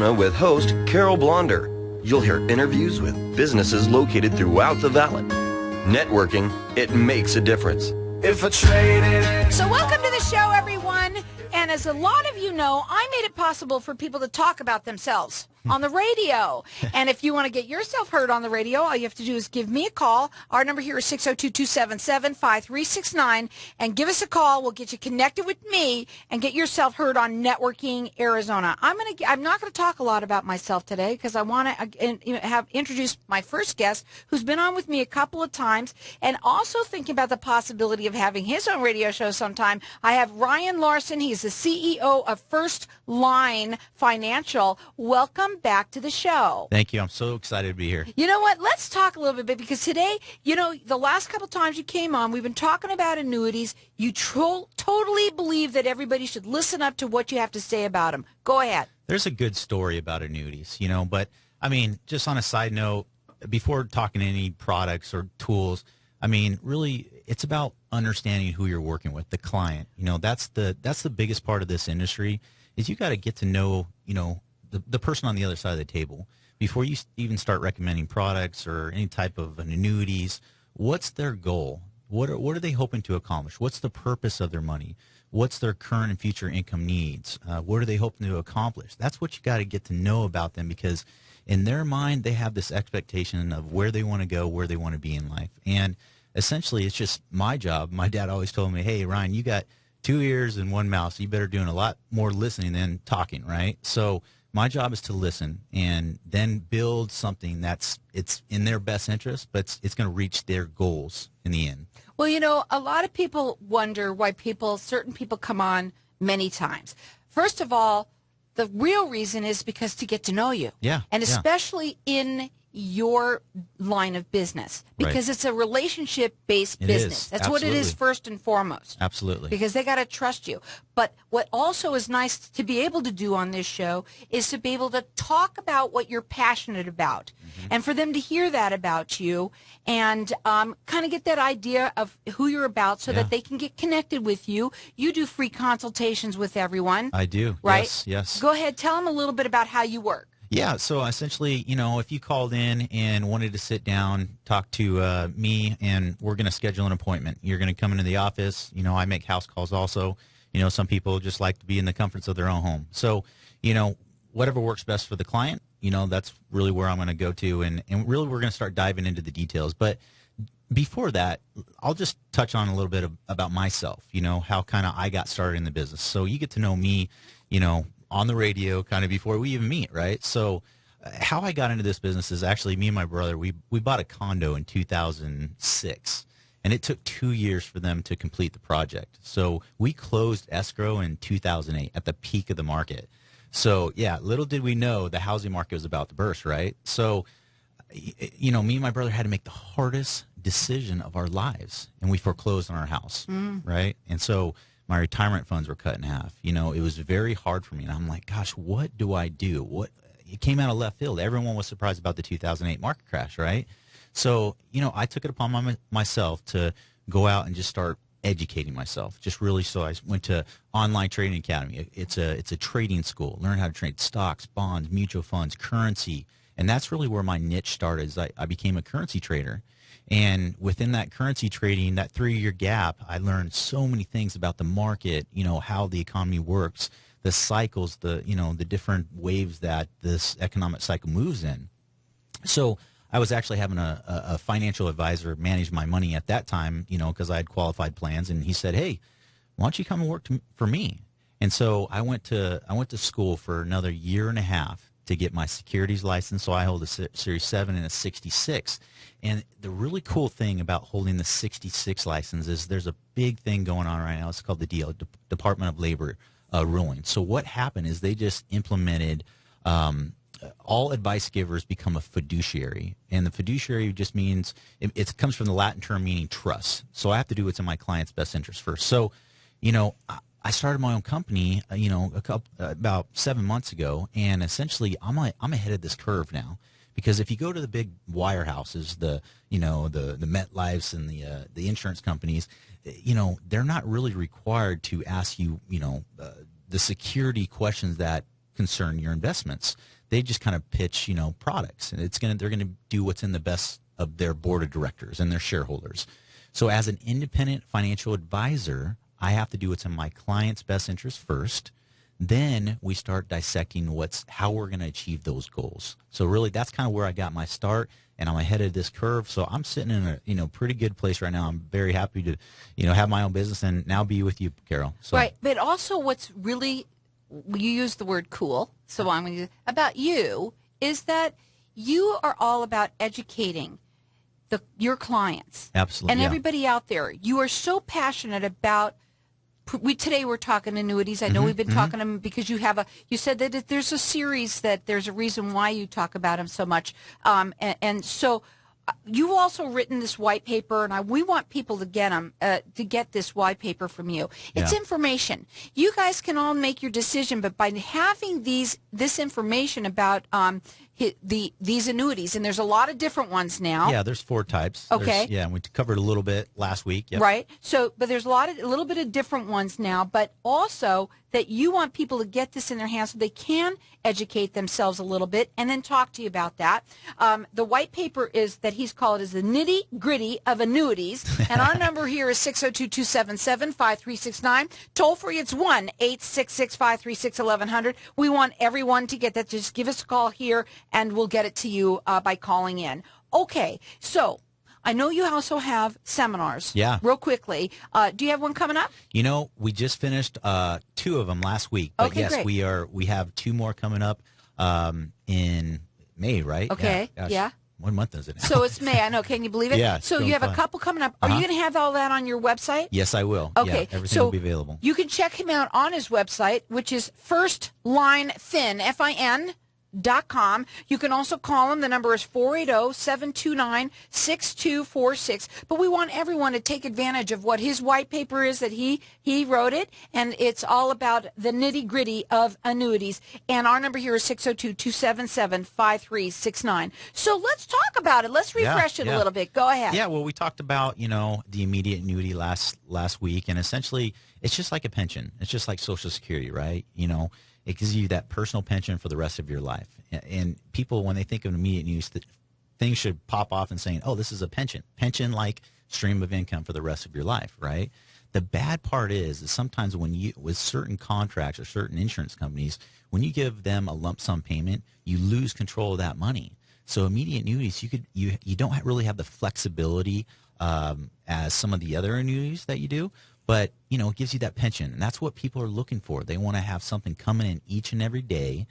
Arizona with host Carol Blonder. You'll hear interviews with businesses located throughout the valley. Networking, it makes a difference. If I traded. So welcome to the show, everyone. And as a lot of you know, I made it possible for people to talk about themselves on the radio. And if you want to get yourself heard on the radio, all you have to do is give me a call. Our number here is 602-277-5369. And give us a call. We'll get you connected with me and get yourself heard on Networking Arizona. I'm not going to talk a lot about myself today because I want to have introduced my first guest who's been on with me a couple of times and also thinking about the possibility of having his own radio show sometime. I have Ryan Larson. He's the CEO of First Line Financial. Welcome back to the show. Thank you. I'm so excited to be here. You know what? Let's talk a little bit because today, the last couple times you came on, we've been talking about annuities. You totally believe that everybody should listen up to what you have to say about them. Go ahead. There's a good story about annuities, but I mean, just on a side note, before talking any products or tools, I mean, really, it's about understanding who you're working with, the client. That's the biggest part of this industry is you got to get to know, the person on the other side of the table before you even start recommending products or any type of annuities. What's their goal? What are they hoping to accomplish? What's the purpose of their money? What's their current and future income needs? What are they hoping to accomplish? That's what you got to get to know about them because in their mind, they have this expectation of where they want to go, where they want to be in life. And essentially, it's just my job. My dad always told me, hey, Ryan, you got 2 ears and 1 mouth, so you better doing a lot more listening than talking, right? So my job is to listen and then build something it's in their best interest, but it's going to reach their goals in the end. Well, a lot of people wonder why certain people come on many times. First of all, the real reason is because to get to know you. Yeah. And especially in your line of business because it's a relationship-based business. That's Absolutely. what it is first and foremost. Absolutely. Because they got to trust you. But what also is nice to be able to do on this show is to be able to talk about what you're passionate about and for them to hear that about you and kind of get that idea of who you're about so that they can get connected with you. You do free consultations with everyone. I do. Right? Yes. Go ahead. Tell them a little bit about how you work. Yeah, so essentially, if you called in and wanted to sit down, talk to me, and we're going to schedule an appointment. You're going to come into the office. I make house calls also. Some people just like to be in the comforts of their own home. So, whatever works best for the client, that's really where I'm going to go to. And really we're going to start diving into the details. But before that, I'll just touch on a little bit about myself, how kind of I got started in the business. So you get to know me, on the radio kind of before we even meet, right? So how I got into this business is actually me and my brother, we bought a condo in 2006, and it took 2 years for them to complete the project. So we closed escrow in 2008 at the peak of the market. So yeah, little did we know the housing market was about to burst, right? So, me and my brother had to make the hardest decision of our lives, and we foreclosed on our house, right? And so my retirement funds were cut in half. It was very hard for me. And I'm like, gosh, what do I do? It came out of left field. Everyone was surprised about the 2008 market crash, right? So, I took it upon myself to go out and just start educating myself. Just really, so I went to Online Trading Academy. It's a trading school. Learn how to trade stocks, bonds, mutual funds, currency. And that's really where my niche started. Is I became a currency trader. And within that currency trading, that 3-year gap, I learned so many things about the market, how the economy works, the cycles, the different waves that this economic cycle moves in. So I was actually having a financial advisor manage my money at that time, because I had qualified plans. And he said, hey, why don't you come and work for me? And so I went to school for another 1.5 years to get my securities license. So I hold a Series 7 and a 66. And the really cool thing about holding the 66 license is there's a big thing going on right now. It's called the DL, Department of Labor ruling. So what happened is they just implemented all advice givers become a fiduciary. And the fiduciary just means, it comes from the Latin term meaning trust. So I have to do what's in my client's best interest first. So, I started my own company, about 7 months ago, and essentially I'm ahead of this curve now, because if you go to the big wirehouses, the MetLifes and the insurance companies, they're not really required to ask you, the security questions that concern your investments. They just kind of pitch, products, and they're going to do what's in the best of their board of directors and their shareholders. So as an independent financial advisor, I have to do what's in my client's best interest first. Then we start dissecting how we're going to achieve those goals. So really, that's kind of where I got my start, and I'm ahead of this curve. So I'm sitting in a pretty good place right now. I'm very happy to have my own business and now be with you, Carol. So. Right, but also what's really, you use the word cool, so I'm going to about you is that you are all about educating your clients. Absolutely. And yeah. everybody out there. You are so passionate about. Today we're talking annuities. I know we've been talking to them because you said that there's a series that there's a reason why you talk about them so much. And so you've also written this white paper, and we want people to get this white paper from you. It's information. You guys can all make your decision, but by having this information about these annuities, and there's a lot of different ones now. Yeah, there's 4 types. Okay. And we covered a little bit last week. Yep. Right. So, but there's a little bit of different ones now, but also that you want people to get this in their hands so they can educate themselves a little bit and then talk to you about that. The white paper is that he's called is the nitty gritty of annuities. And our number here is 602-277-5369. Toll free, it's 1-866-536-1100. We want everyone to get that. Just give us a call here and we'll get it to you by calling in. Okay. So I know you also have seminars. Yeah. Real quickly. Do you have one coming up? We just finished 2 of them last week. But okay, yes, great. we have 2 more coming up in May, right? Okay. Gosh, Yeah. What month is it now? So it's May. I know. Can you believe it? Yeah. So you have a couple coming up. Are you going to have all that on your website? Yes, I will. Okay. Yeah, everything so will be available. You can check him out on his website, which is FirstLineFin, FIN.com. You can also call him. The number is 480-729-6246. But we want everyone to take advantage of what his white paper is, that he wrote it, and it's all about the nitty-gritty of annuities. And our number here is 602-277-5369. So let's talk about it. Let's refresh it a little bit. Go ahead. Yeah, well, we talked about, the immediate annuity last week, and essentially it's just like a pension. It's just like Social Security, right? It gives you that personal pension for the rest of your life. And people, when they think of immediate use, things should pop off and saying, oh, this is a pension-like stream of income for the rest of your life, right? The bad part is sometimes with certain contracts or certain insurance companies, when you give them a lump sum payment, you lose control of that money. So immediate annuities, you don't really have the flexibility as some of the other annuities that you do. But, it gives you that pension, and that's what people are looking for. They want to have something coming in each and every day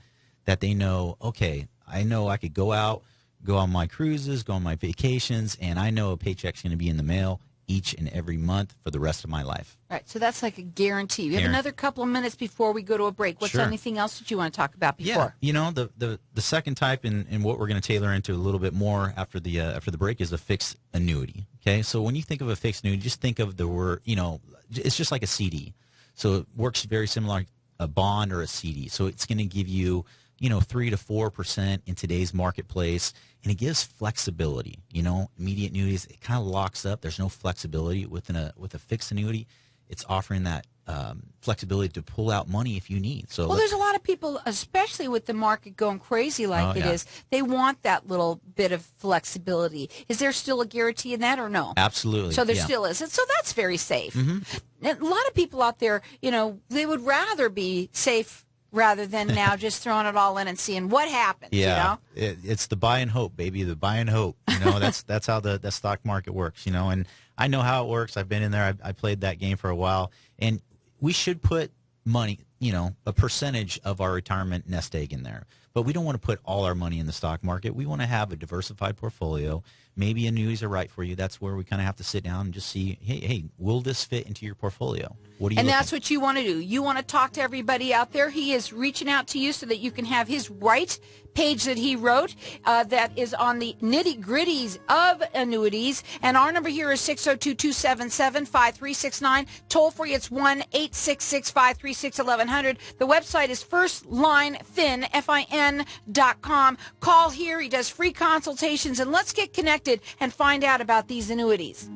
that they know, okay, I know I could go out, go on my cruises, go on my vacations, and I know a paycheck's going to be in the mail each and every month for the rest of my life. Right, so that's like a guarantee. We have another couple of minutes before we go to a break. What's anything else that you want to talk about before? Yeah, the second type and what we're going to tailor into a little bit more after the break is a fixed annuity. Okay, so when you think of a fixed annuity, just think of the word, it's just like a CD. So it works very similar like a bond or a CD. So it's going to give you, 3 to 4% in today's marketplace, and it gives flexibility. Immediate annuities, it kind of locks up. There's no flexibility with a fixed annuity. It's offering that flexibility to pull out money if you need. So there's a lot of people, especially with the market going crazy like it is, they want that little bit of flexibility. Is there still a guarantee in that or no? Absolutely. So there still is. So that's very safe. Mm-hmm. A lot of people out there, they would rather be safe rather than now just throwing it all in and seeing what happens. Yeah, it's the buy and hope, baby. The buy and hope. That's how the stock market works. And I know how it works. I've been in there. I played that game for a while, and we should put money, a percentage of our retirement nest egg in there. But we don't want to put all our money in the stock market. We want to have a diversified portfolio. Maybe annuities are right for you. That's where we kind of have to sit down and just see, hey, will this fit into your portfolio? What do you? And that's what you want to do. You want to talk to everybody out there. He is reaching out to you so that you can have his right page that he wrote that is on the nitty-gritties of annuities. And our number here is 602-277-5369. Toll free, it's 1-866-536-1100. The website is FirstLineFin, FIN.com. Call here. He does free consultations. And let's get connected and find out about these annuities.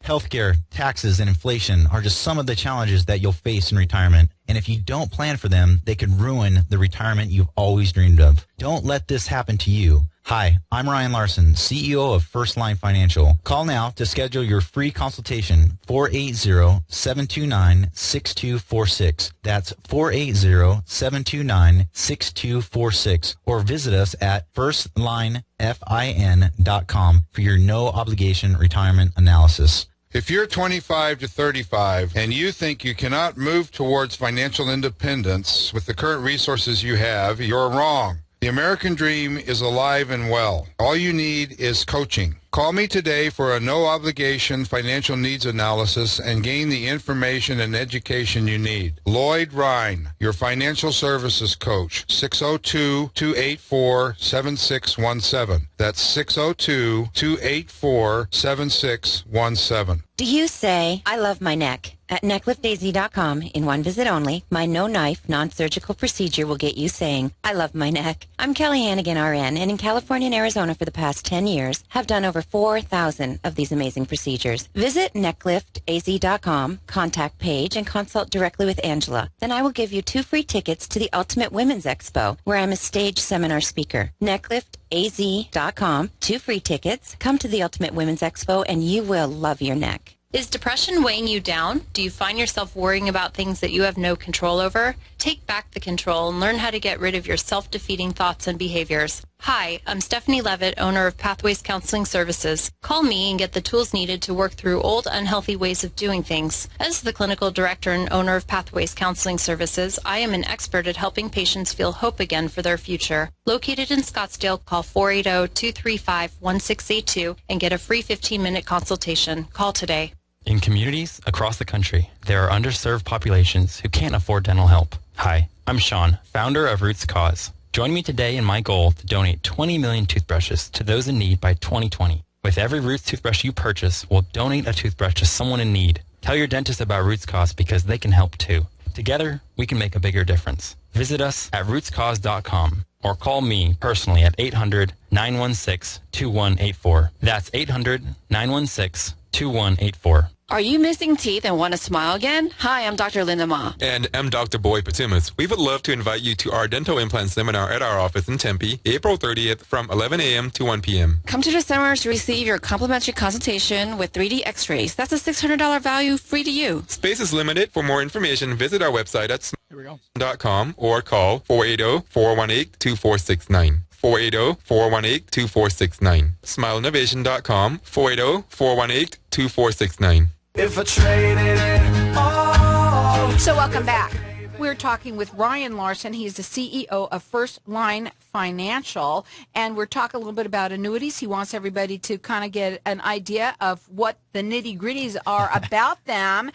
Healthcare, taxes, and inflation are just some of the challenges that you'll face in retirement. And if you don't plan for them, they can ruin the retirement you've always dreamed of. Don't let this happen to you. Hi, I'm Ryan Larson, CEO of First Line Financial. Call now to schedule your free consultation, 480-729-6246. That's 480-729-6246. Or visit us at firstlinefin.com for your no obligation retirement analysis. If you're 25 to 35 and you think you cannot move towards financial independence with the current resources you have, you're wrong. The American dream is alive and well. All you need is coaching. Call me today for a no-obligation financial needs analysis and gain the information and education you need. Lloyd Ryan, your financial services coach, 602-284-7617. That's 602-284-7617. Do you say, I love my neck? At neckliftaz.com, in one visit only, my no-knife, non-surgical procedure will get you saying, I love my neck. I'm Kelly Hannigan, RN, and in California and Arizona for the past 10 years, have done over 4,000 of these amazing procedures. Visit neckliftaz.com, contact Paige, and consult directly with Angela. Then I will give you 2 free tickets to the Ultimate Women's Expo, where I'm a stage seminar speaker. Neckliftaz.com, 2 free tickets. Come to the Ultimate Women's Expo, and you will love your neck. Is depression weighing you down? Do you find yourself worrying about things that you have no control over? Take back the control and learn how to get rid of your self-defeating thoughts and behaviors. Hi, I'm Stephanie Levitt, owner of Pathways Counseling Services. Call me and get the tools needed to work through old, unhealthy ways of doing things. As the clinical director and owner of Pathways Counseling Services, I am an expert at helping patients feel hope again for their future. Located in Scottsdale, call 480-235-1682 and get a free 15-minute consultation. Call today. In communities across the country, there are underserved populations who can't afford dental help. Hi, I'm Sean, founder of Roots Cause. Join me today in my goal to donate 20 million toothbrushes to those in need by 2020. With every Roots toothbrush you purchase, we'll donate a toothbrush to someone in need. Tell your dentist about Roots Cause because they can help too. Together, we can make a bigger difference. Visit us at rootscause.com or call me personally at 800-916-2184. That's 800-916-2184. Are you missing teeth and want to smile again? Hi, I'm Dr. Linda Ma. And I'm Dr. Boyd Patimus. We would love to invite you to our dental implant seminar at our office in Tempe, April 30th from 11 a.m. to 1 p.m. Come to the seminar to receive your complimentary consultation with 3D x-rays. That's a $600 value free to you. Space is limited. For more information, visit our website at smile.com or call 480-418-2469. 480-418-2469. SmileInnovation.com, 480-418-2469. If I traded it all. So welcome back. We're talking with Ryan Larson. He's the CEO of First Line Financial, and we're talking a little bit about annuities. He wants everybody to kind of get an idea of what the nitty-gritties are about them.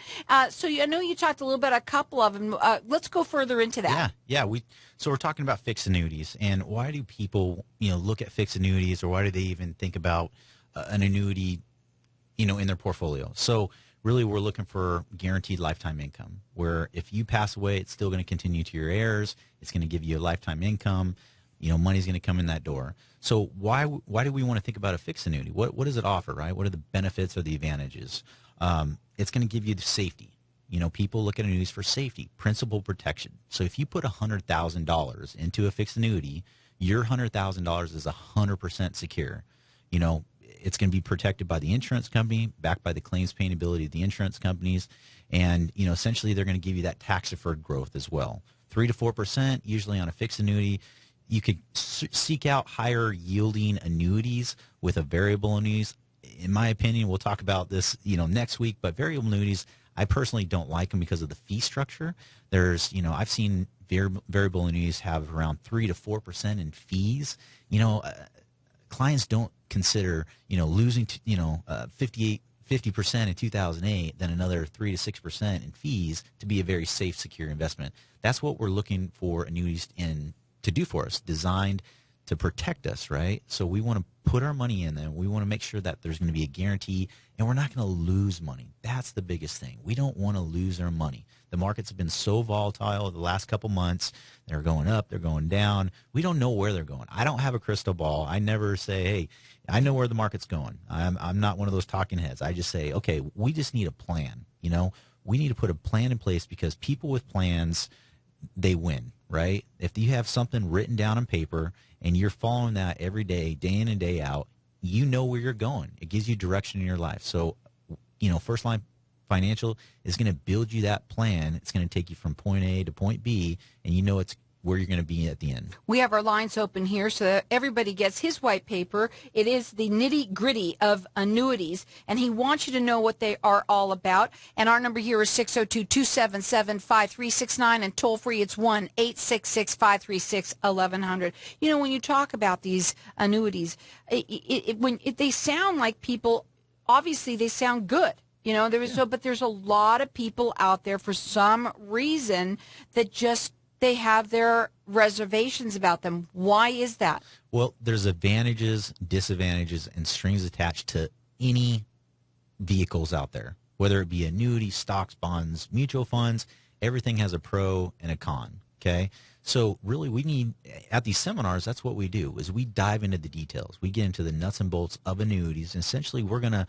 So I know you talked a little bit, a couple of them. Let's go further into that. Yeah. So we're talking about fixed annuities, and why do people, look at fixed annuities, or why do they even think about an annuity, in their portfolio? So really, we're looking for guaranteed lifetime income, where if you pass away, it's still going to continue to your heirs. It's going to give you a lifetime income. Money's going to come in that door. So why do we want to think about a fixed annuity? What does it offer, right? What are the benefits or the advantages? It's going to give you the safety. People look at annuities for safety, principal protection. So if you put $100,000 into a fixed annuity, your $100,000 is 100% secure. It's going to be protected by the insurance company, backed by the claims paying ability of the insurance companies, and essentially they're going to give you that tax-deferred growth as well. 3 to 4% usually on a fixed annuity. You could seek out higher yielding annuities with a variable annuities. In my opinion, we'll talk about this next week, but variable annuities, I personally don't like them because of the fee structure. There's I've seen variable annuities have around 3 to 4% in fees. Clients don't consider losing 50% in 2008 than another 3 to 6% in fees to be a very safe, secure investment. That's what we're looking for annuities to do for us, designed to protect us, right? So we want to put our money in them. We want to make sure that there's going to be a guarantee, and we're not going to lose money. That's the biggest thing. We don't want to lose our money. The markets have been so volatile the last couple months. They're going up, they're going down. We don't know where they're going. I don't have a crystal ball. I never say, hey, I know where the market's going. I'm not one of those talking heads. I just say, okay, we just need a plan. we need to put a plan in place, because people with plans, they win, right? If you have something written down on paper and you're following that every day, day in and day out, you know where you're going. It gives you direction in your life. So, First Line Financial is going to build you that plan. It's going to take you from point A to point B, and you know it's where you're going to be at the end. We have our lines open here so that everybody gets his white paper. It is the nitty-gritty of annuities, and he wants you to know what they are all about. And our number here is 602-277-5369, and toll-free it's 1-866-536-1100. When you talk about these annuities, they sound like people, obviously they sound good. But there's a lot of people out there for some reason that just they have their reservations about them. Why is that? Well, there's advantages, disadvantages, and strings attached to any vehicles out there, whether it be annuities, stocks, bonds, mutual funds. Everything has a pro and a con, okay? So really we need, at these seminars, that's what we do, is we dive into the details. We get into the nuts and bolts of annuities, and essentially we're going to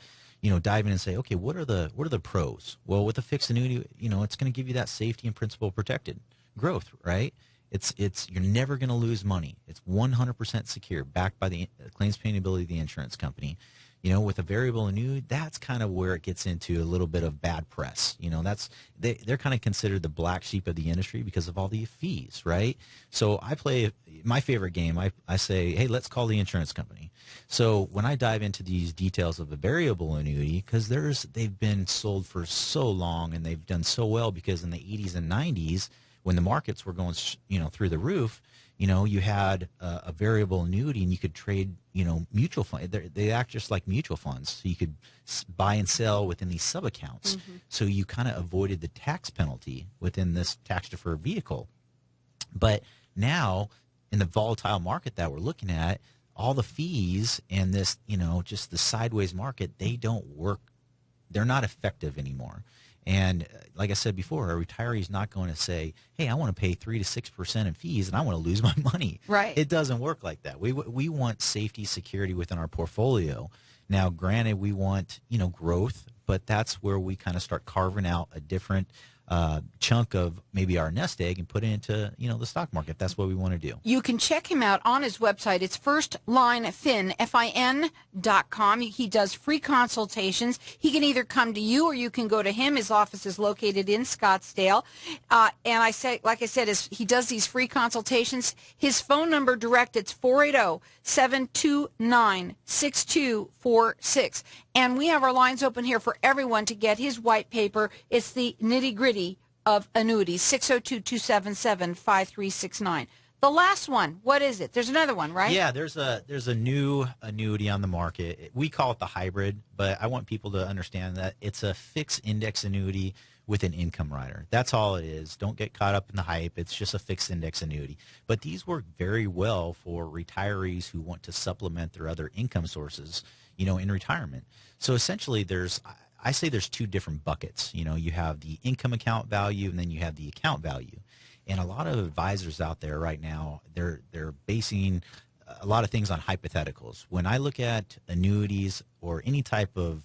dive in and say, okay, what are the pros? Well, with a fixed annuity, it's going to give you that safety and principal protected growth, right? It's you're never going to lose money. It's 100% secure, backed by the claims paying ability of the insurance company. With a variable annuity, that's kind of where it gets into a little bit of bad press. They're kind of considered the black sheep of the industry because of all the fees, right? So I play my favorite game. I say, hey, let's call the insurance company. So when I dive into these details of a variable annuity, because they've been sold for so long and they've done so well, because in the 80s and 90s, when the markets were going, through the roof, you had a variable annuity, and you could trade, mutual funds. They act just like mutual funds. So you could buy and sell within these sub-accounts. Mm-hmm. So you kind of avoided the tax penalty within this tax-deferred vehicle. But now, in the volatile market that we're looking at, all the fees and this, just the sideways market, they don't work. They're not effective anymore. And like I said before, a retiree is not going to say, hey, I want to pay 3 to 6% in fees and I want to lose my money. Right. It doesn't work like that. We want safety, security within our portfolio. Now, granted, we want, growth, but that's where we kind of start carving out a different chunk of maybe our nest egg and put it into, the stock market. That's what we want to do. You can check him out on his website. It's firstlinefin.com. He does free consultations. He can either come to you or you can go to him. His office is located in Scottsdale. And like I said, he does these free consultations. His phone number direct, it's 480-729-6246. And we have our lines open here for everyone to get his white paper. It's the nitty-gritty of annuities, 602-277-5369. The last one, what is it? There's another one, right? Yeah, there's a new annuity on the market. We call it the hybrid, but I want people to understand that it's a fixed index annuity with an income rider. That's all it is. Don't get caught up in the hype. It's just a fixed index annuity. But these work very well for retirees who want to supplement their other income sources, in retirement. So essentially I say there's two different buckets. You have the income account value and then you have the account value. And a lot of advisors out there right now, they're basing a lot of things on hypotheticals. When I look at annuities or any type of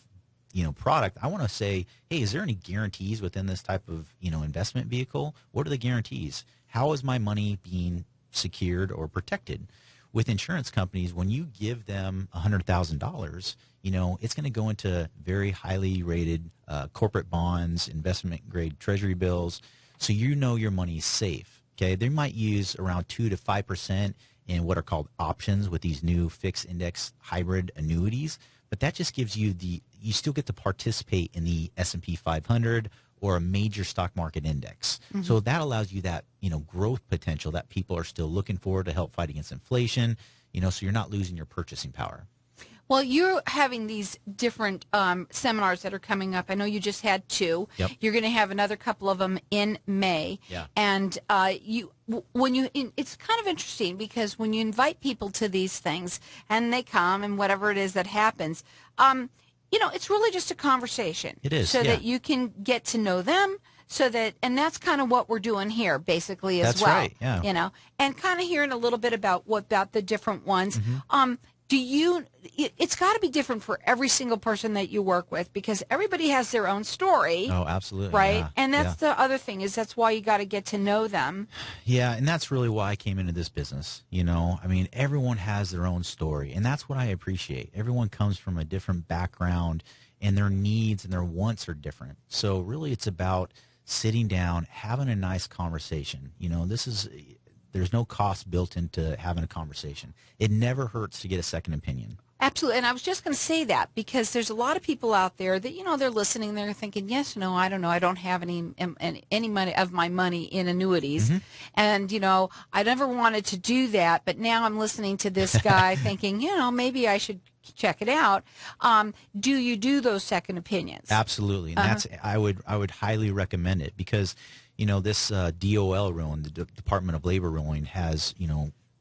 product, I want to say, hey, is there any guarantees within this type of investment vehicle? What are the guarantees? How is my money being secured or protected? With insurance companies, when you give them $100,000, it's going to go into very highly rated corporate bonds, investment grade treasury bills, so your money is safe. Okay, they might use around 2 to 5% in what are called options with these new fixed index hybrid annuities, but that just gives you you still get to participate in the S&P 500 or a major stock market index. Mm-hmm. So that allows you that, growth potential that people are still looking for to help fight against inflation, so you're not losing your purchasing power. Well, you're having these different seminars that are coming up. I know you just had 2. Yep. You're going to have another couple of them in May. Yeah. And it's kind of interesting because when you invite people to these things and they come and whatever it is that happens, it's really just a conversation. It is, so that you can get to know them. And that's kind of what we're doing here, basically, as that's well. Right, yeah. And kind of hearing a little bit about the different ones. Mm-hmm. it's got to be different for every single person that you work with, because everybody has their own story. Oh, absolutely. Right? Yeah, And that's the other thing, is that's why you got to get to know them. Yeah, and that's really why I came into this business. I mean, everyone has their own story, and that's what I appreciate. Everyone comes from a different background, and their needs and their wants are different. So really it's about sitting down, having a nice conversation. There's no cost built into having a conversation. It never hurts to get a second opinion. Absolutely. And I was just going to say that, because there's a lot of people out there that, they're listening, they're thinking, yes, no, I don't know, I don't have any money of my money in annuities. Mm-hmm. And, I never wanted to do that, but now I'm listening to this guy thinking, maybe I should check it out. Do you do those second opinions? Absolutely. And I would highly recommend it, because this DOL ruling, the Department of Labor ruling, has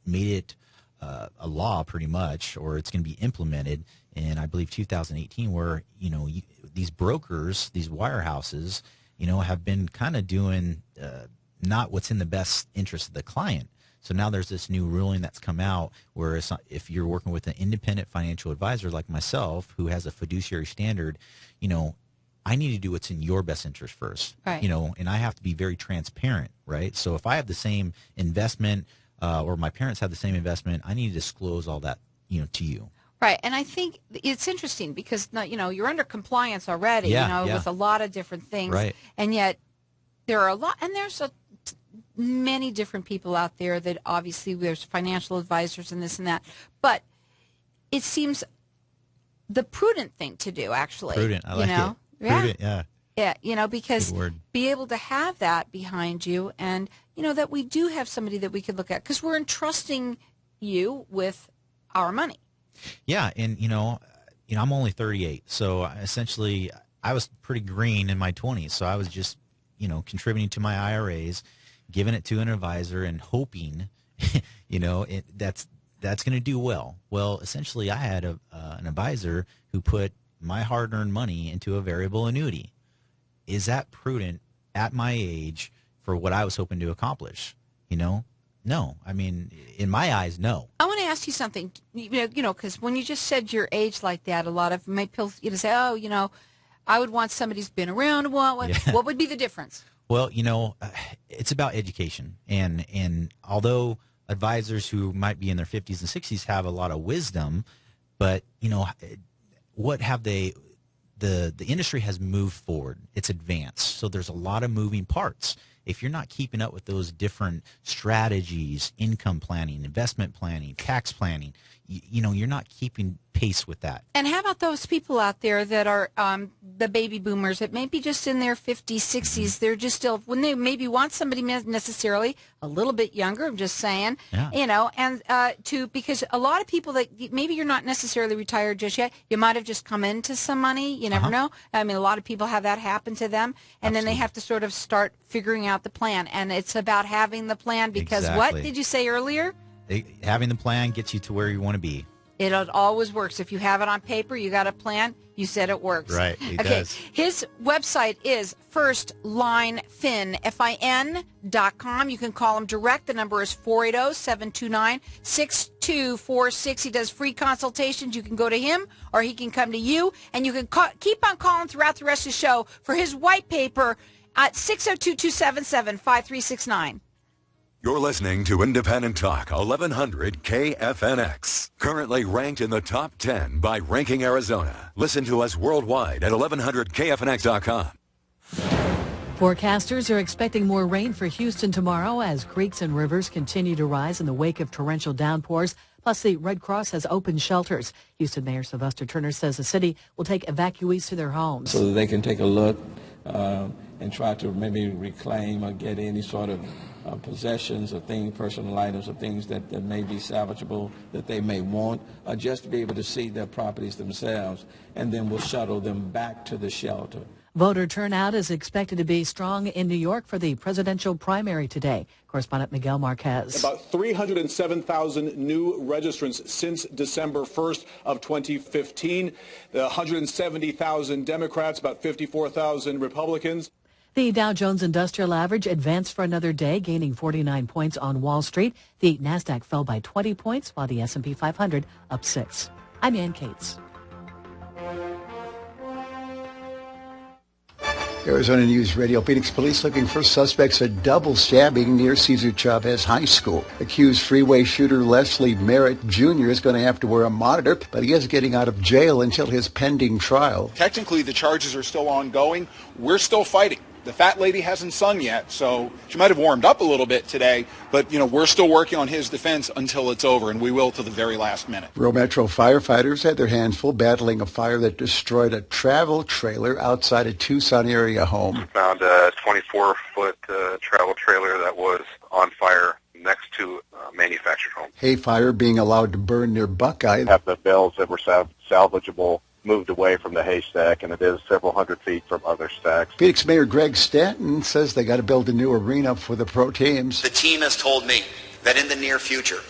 made it a law pretty much, or it's going to be implemented in, I believe, 2018, where these brokers, these wirehouses, have been kind of doing not what's in the best interest of the client. So now there's this new ruling that's come out where it's not, if you're working with an independent financial advisor like myself, who has a fiduciary standard, I need to do what's in your best interest first. Right. And I have to be very transparent, right? So if I have the same investment, or my parents have the same investment, I need to disclose all that, to you. Right, and I think it's interesting because, you're under compliance already, Yeah. with a lot of different things. Right. And yet there are there's many different people out there that obviously there's financial advisors and this and that. But it seems the prudent thing to do, actually. Prudent, I like it. Yeah. Prudent, yeah. Yeah, because Good word. be able to have that behind you, and, that we do have somebody that we could look at, because we're entrusting you with our money. Yeah, and, I'm only 38, so essentially I was pretty green in my 20s, so I was just, contributing to my IRAs, giving it to an advisor and hoping, that's going to do well. Well, essentially I had an advisor who put my hard-earned money into a variable annuity. Is that prudent at my age for what I was hoping to accomplish? No. I mean, in my eyes, no. I want to ask you something, because when you just said your age like that, a lot of people, say, oh, I would want somebody who's been around a while. Yeah. What would be the difference? Well, it's about education. And although advisors who might be in their 50s and 60s have a lot of wisdom, but, what have they... The industry has moved forward. It's advanced. So there's a lot of moving parts. If you're not keeping up with those different strategies, income planning, investment planning, tax planning, you're not keeping pace with that. And how about those people out there that are the baby boomers that maybe just in their 50s, 60s, they're just still, when they maybe want somebody necessarily a little bit younger, I'm just saying, and because a lot of people that maybe you're not necessarily retired just yet, you might have just come into some money, you never know. I mean, a lot of people have that happen to them, and then they have to sort of start figuring out the plan, and it's about having the plan, because what did you say earlier? Having the plan gets you to where you want to be. It always works. If you have it on paper, you got a plan, you said it works. Right, it does. His website is firstlinefin.com. You can call him direct. The number is 480-729-6246. He does free consultations. You can go to him or he can come to you. And you can keep on calling throughout the rest of the show for his white paper at 602-277-5369. You're listening to Independent Talk, 1100 KFNX. Currently ranked in the top 10 by Ranking Arizona. Listen to us worldwide at 1100KFNX.com. Forecasters are expecting more rain for Houston tomorrow as creeks and rivers continue to rise in the wake of torrential downpours. Plus, the Red Cross has opened shelters. Houston Mayor Sylvester Turner says the city will take evacuees to their homes. So that they can take a look and try to maybe reclaim or get any sort of possessions or things, personal items or things that may be salvageable that they may want, just to be able to see their properties themselves, and then we'll shuttle them back to the shelter. Voter turnout is expected to be strong in New York for the presidential primary today. Correspondent Miguel Marquez. About 307,000 new registrants since December 1st of 2015. 170,000 Democrats, about 54,000 Republicans. The Dow Jones Industrial Average advanced for another day, gaining 49 points on Wall Street. The Nasdaq fell by 20 points, while the S&P 500 up 6. I'm Ann Cates. Arizona News Radio. Phoenix police looking for suspects at double stabbing near Cesar Chavez High School. Accused freeway shooter Leslie Merritt Jr. is going to have to wear a monitor, but he is getting out of jail until his pending trial. Technically, the charges are still ongoing. We're still fighting. The fat lady hasn't sung yet, so she might have warmed up a little bit today, but, we're still working on his defense until it's over, and we will to the very last minute. Rural Metro firefighters had their hands full battling a fire that destroyed a travel trailer outside a Tucson area home. Found a 24-foot travel trailer that was on fire next to a manufactured home. Hay fire being allowed to burn near Buckeye. Have the bales that were salvageable moved away from the haystack, and it is several hundred feet from other stacks. Phoenix Mayor Greg Stanton says they got to build a new arena for the pro teams. The team has told me that in the near future,